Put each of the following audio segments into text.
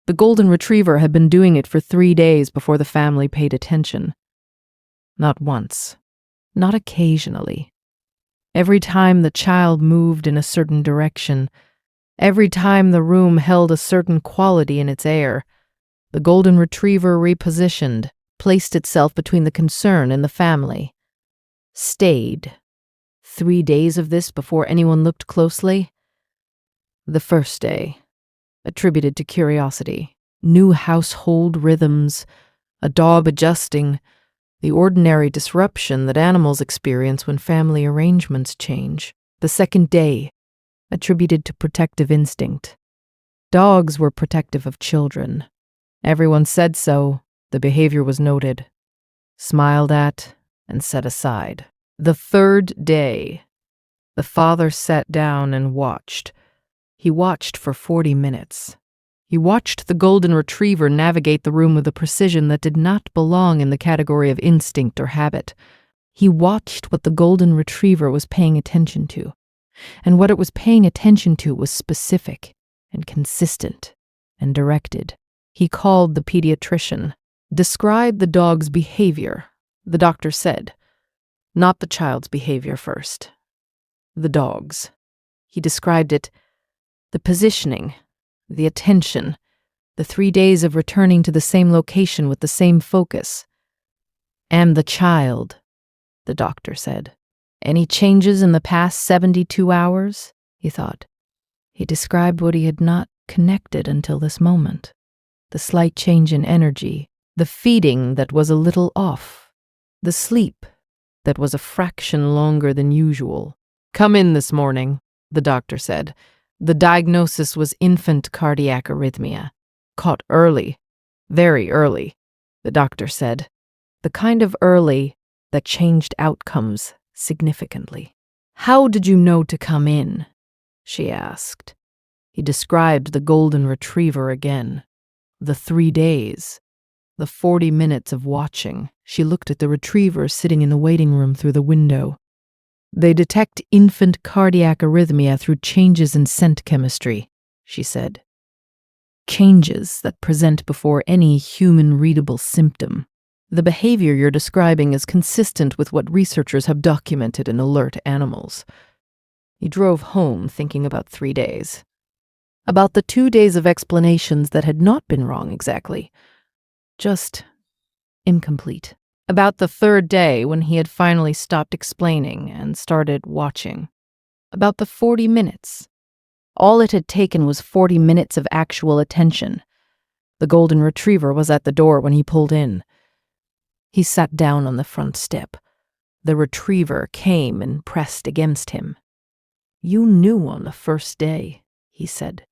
The golden retriever had been doing it for 3 days before the family paid attention. Not once, not occasionally. Every time the child moved in a certain direction, every time the room held a certain quality in its air, the golden retriever repositioned, placed itself between the concern and the family. Stayed. 3 days of this before anyone looked closely? The first day, attributed to curiosity, new household rhythms, a dog adjusting, the ordinary disruption that animals experience when family arrangements change. The second day, attributed to protective instinct. Dogs were protective of children. Everyone said so. The behavior was noted, smiled at, and set aside. The third day, the father sat down and watched. He watched for 40 minutes. He watched the golden retriever navigate the room with a precision that did not belong in the category of instinct or habit. He watched what the golden retriever was paying attention to, and what it was paying attention to was specific and consistent and directed. He called the pediatrician. Describe the dog's behavior, the doctor said. Not the child's behavior first. The dog's. He described it, the positioning, the attention, the 3 days of returning to the same location with the same focus. And the child, the doctor said. Any changes in the past 72 hours? He thought. He described what he had not connected until this moment. The slight change in energy, the feeding that was a little off, the sleep that was a fraction longer than usual. Come in this morning, the doctor said. The diagnosis was infant cardiac arrhythmia. Caught early, very early, the doctor said. The kind of early that changed outcomes significantly. How did you know to come in? She asked. He described the golden retriever again. The 3 days, the 40 minutes of watching. She looked at the retriever sitting in the waiting room through the window. They detect infant cardiac arrhythmia through changes in scent chemistry, she said. Changes that present before any human-readable symptom. The behavior you're describing is consistent with what researchers have documented in alert animals. He drove home thinking about 3 days. About the 2 days of explanations that had not been wrong exactly. Just incomplete. About the third day when he had finally stopped explaining and started watching. About the 40 minutes. All it had taken was 40 minutes of actual attention. The golden retriever was at the door when he pulled in. He sat down on the front step. The retriever came and pressed against him. You knew on the first day, he said.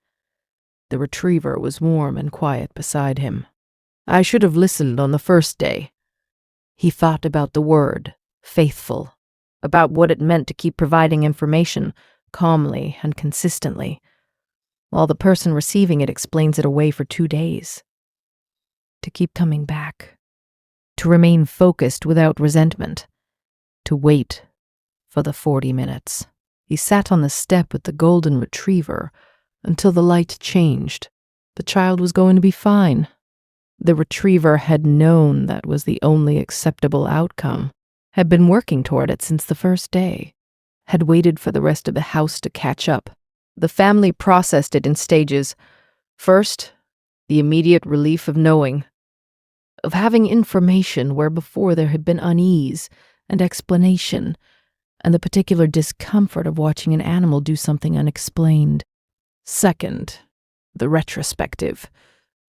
The retriever was warm and quiet beside him. I should have listened on the first day. He thought about the word, faithful, about what it meant to keep providing information calmly and consistently, while the person receiving it explains it away for 2 days. To keep coming back. To remain focused without resentment. To wait for the 40 minutes. He sat on the step with the golden retriever until the light changed. The child was going to be fine. The retriever had known that was the only acceptable outcome, had been working toward it since the first day, had waited for the rest of the house to catch up. The family processed it in stages. First, the immediate relief of knowing, of having information where before there had been unease and explanation, and the particular discomfort of watching an animal do something unexplained. Second, the retrospective,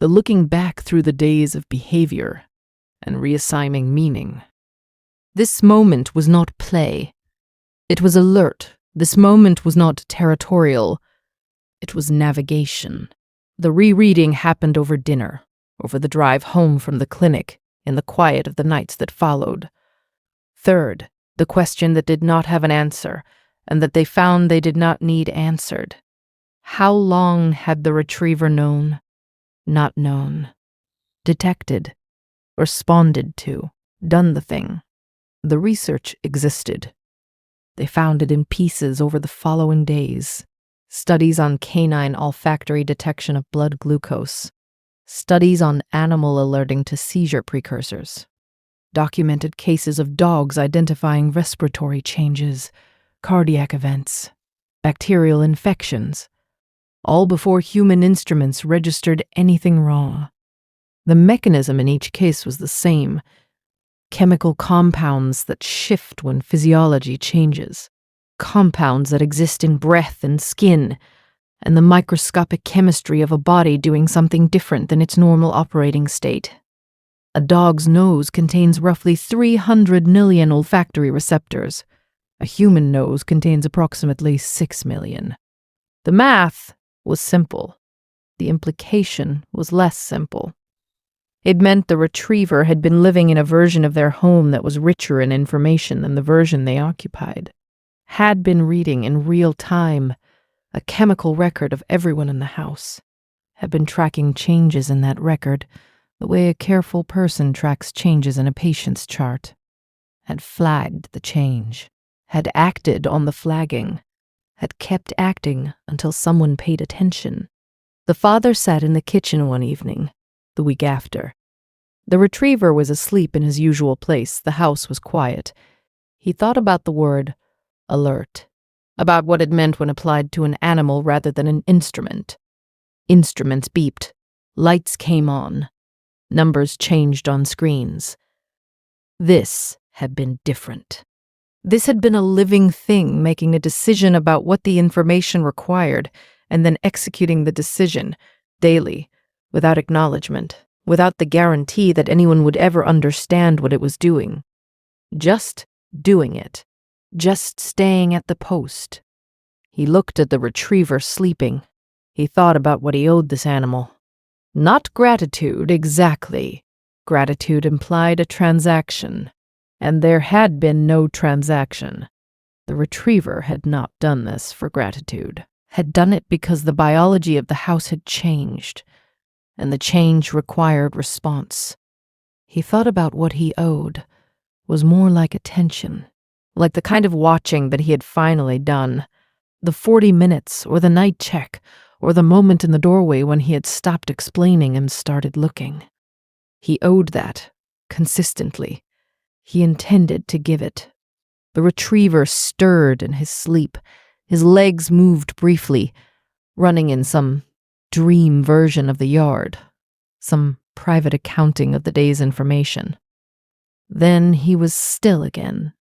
the looking back through the days of behavior and reassigning meaning. This moment was not play. It was alert. This moment was not territorial. It was navigation. The rereading happened over dinner, over the drive home from the clinic, in the quiet of the nights that followed. Third, the question that did not have an answer, and that they found they did not need answered. How long had the retriever known? Not known. Detected. Responded to. Done the thing. The research existed. They found it in pieces over the following days. Studies on canine olfactory detection of blood glucose. studies on animal alerting to seizure precursors, documented cases of dogs identifying respiratory changes, cardiac events, bacterial infections, all before human instruments registered anything wrong. The mechanism in each case was the same: chemical compounds that shift when physiology changes, compounds that exist in breath and skin, and the microscopic chemistry of a body doing something different than its normal operating state. A dog's nose contains roughly 300 million olfactory receptors. A human nose contains approximately 6 million. The math was simple. The implication was less simple. It meant the retriever had been living in a version of their home that was richer in information than the version they occupied, had been reading in real time a chemical record of everyone in the house, had been tracking changes in that record the way a careful person tracks changes in a patient's chart, had flagged the change, had acted on the flagging, had kept acting until someone paid attention. The father sat in the kitchen one evening, the week after. The retriever was asleep in his usual place. The house was quiet. He thought about the word alert, about what it meant when applied to an animal rather than an instrument. Instruments beeped. Lights came on. Numbers changed on screens. This had been different. This had been a living thing making a decision about what the information required and then executing the decision daily, without acknowledgement, without the guarantee that anyone would ever understand what it was doing. Just doing it. Just staying at the post. He looked at the retriever sleeping. He thought about what he owed this animal. Not gratitude, exactly. Gratitude implied a transaction, and there had been no transaction. The retriever had not done this for gratitude, had done it because the biology of the house had changed, and the change required response. He thought about what he owed was more like attention, like the kind of watching that he had finally done, the 40 minutes or the night check or the moment in the doorway when he had stopped explaining and started looking. He owed that, consistently. He intended to give it. The retriever stirred in his sleep. His legs moved briefly, running in some dream version of the yard, some private accounting of the day's information. Then he was still again,